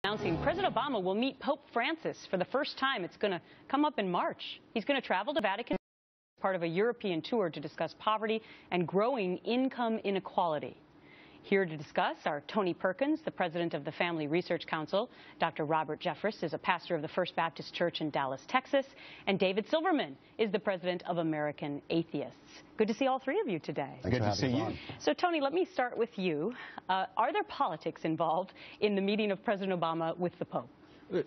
Announcing President Obama will meet Pope Francis for the first time. It's going to come up in March. He's going to travel to Vatican as part of a European tour to discuss poverty and growing income inequality. Here to discuss are Tony Perkins, the president of the Family Research Council. Dr. Robert Jeffress is a pastor of the First Baptist Church in Dallas, Texas. And David Silverman is the president of American Atheists. Good to see all three of you today. Good to see you. So, Tony, let me start with you. Are there politics involved in the meeting of President Obama with the Pope?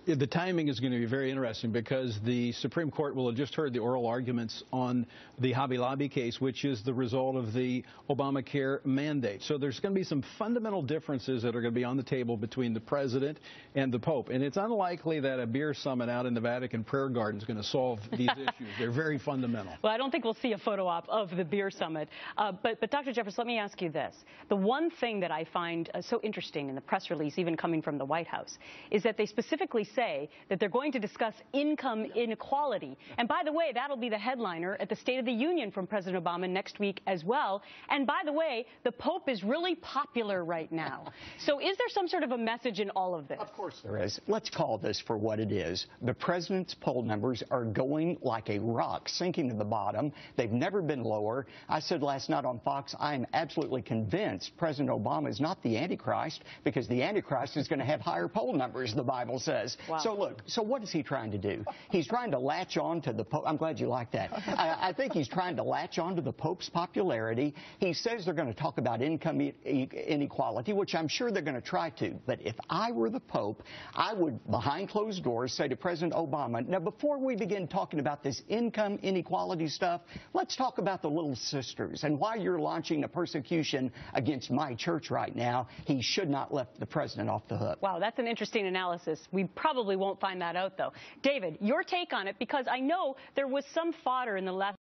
The timing is going to be very interesting because the Supreme Court will have just heard the oral arguments on the Hobby Lobby case, which is the result of the Obamacare mandate. So there's going to be some fundamental differences that are going to be on the table between the president and the Pope. And it's unlikely that a beer summit out in the Vatican prayer garden is going to solve these issues. They're very fundamental. Well, I don't think we'll see a photo op of the beer summit. But Dr. Jeffress, let me ask you this. The one thing that I find so interesting in the press release, even coming from the White House, is that they specifically say that they're going to discuss income inequality. And by the way, that'll be the headliner at the State of the Union from President Obama next week as well. And by the way, the Pope is really popular right now. So is there some sort of a message in all of this? Of course there is. Let's call this for what it is. The president's poll numbers are going like a rock, sinking to the bottom. They've never been lower. I said last night on Fox, I am absolutely convinced President Obama is not the Antichrist, because the Antichrist is going to have higher poll numbers, the Bible says. Wow. So look, so what is he trying to do? He's trying to latch on to the Pope. I'm glad you like that. I think he's trying to latch on to the Pope's popularity. He says they're going to talk about income inequality, which I'm sure they're going to try to. But if I were the Pope, I would, behind closed doors, say to President Obama, now before we begin talking about this income inequality stuff, let's talk about the Little Sisters and why you're launching a persecution against my church right now. He should not let the president off the hook. Wow, that's an interesting analysis. We probably won't find that out, though. David, your take on it, because I know there was some fodder in the last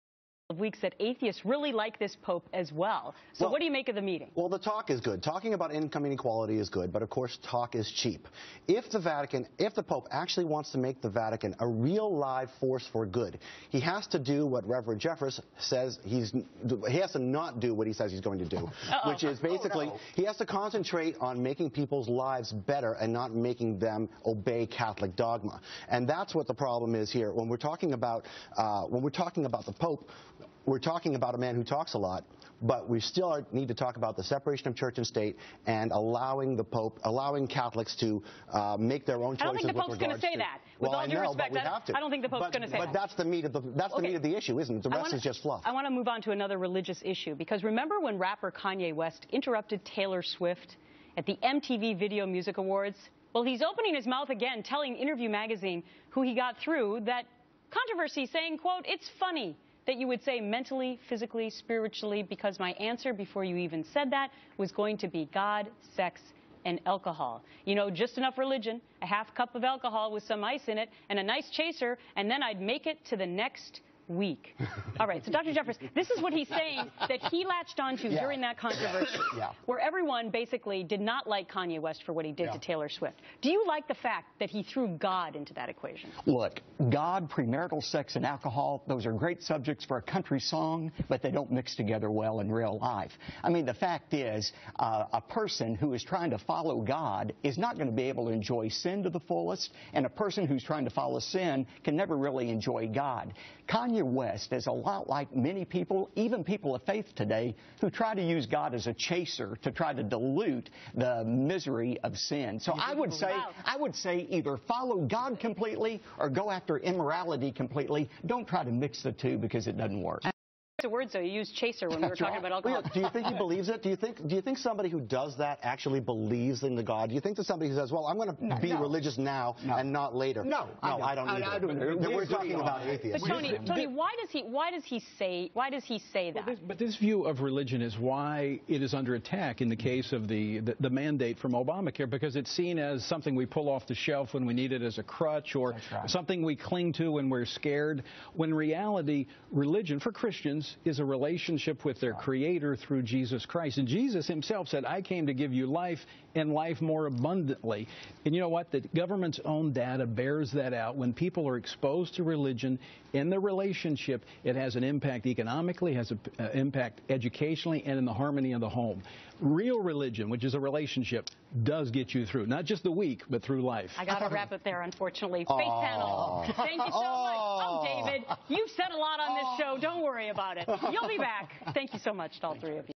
of weeks that atheists really like this Pope as well. So what do you make of the meeting? Well, the talk is good. Talking about income inequality is good, but of course talk is cheap. If the Pope actually wants to make the Vatican a real live force for good, he has to do what Reverend Jeffress says he has to not do what he says he's going to do, which is basically he has to concentrate on making people's lives better and not making them obey Catholic dogma. And that's what the problem is here. When we're talking about the Pope, we're talking about a man who talks a lot, but we still need to talk about the separation of church and state and allowing the Pope, allowing Catholics to make their own choices. I don't think the Pope's going to say that. With all due respect, I don't think the Pope's going to say that. But that's the meat of the issue, isn't it? The rest is just fluff. I want to move on to another religious issue, because remember when rapper Kanye West interrupted Taylor Swift at the MTV Video Music Awards? Well, he's opening his mouth again, telling Interview Magazine, who he got through, that controversy, saying, quote, "It's funny that you would say mentally, physically, spiritually, because my answer before you even said that was going to be God, sex, and alcohol. You know, just enough religion, a half cup of alcohol with some ice in it, and a nice chaser, and then I'd make it to the next week." All right, so Dr. Jeffress, this is what he's saying that he latched onto during that controversy, where everyone basically did not like Kanye West for what he did to Taylor Swift. Do you like the fact that he threw God into that equation? Look, God, premarital sex, and alcohol, those are great subjects for a country song, but they don't mix together well in real life. I mean, the fact is, a person who is trying to follow God is not going to be able to enjoy sin to the fullest, and a person who's trying to follow sin can never really enjoy God. Kanye West is a lot like many people, even people of faith today, who try to use God as a chaser to try to dilute the misery of sin. So I would say either follow God completely or go after immorality completely. Don't try to mix the two, because it doesn't work. The word, though, you used chaser when we were talking about alcohol. Do you think he believes it? Do you think somebody who does that actually believes in the God? Do you think that somebody who says, "Well, I'm going to be religious now and not later"? No, I don't either. We're talking about atheists. But Tony, why does he say that? But this view of religion is why it is under attack in the case of the mandate from Obamacare, because it's seen as something we pull off the shelf when we need it as a crutch, or something we cling to when we're scared. When in reality, religion for Christians is a relationship with their Creator through Jesus Christ. And Jesus himself said, I came to give you life and life more abundantly. And you know what? The government's own data bears that out. When people are exposed to religion in their relationship, it has an impact economically, has an impact educationally, and in the harmony of the home. Real religion, which is a relationship, does get you through, not just the week, but through life. I got to wrap it there, unfortunately. Faith Panel, thank you so much. Oh, David, you've said a lot on this show. Don't worry about it. You'll be back. Thank you so much to all three of you.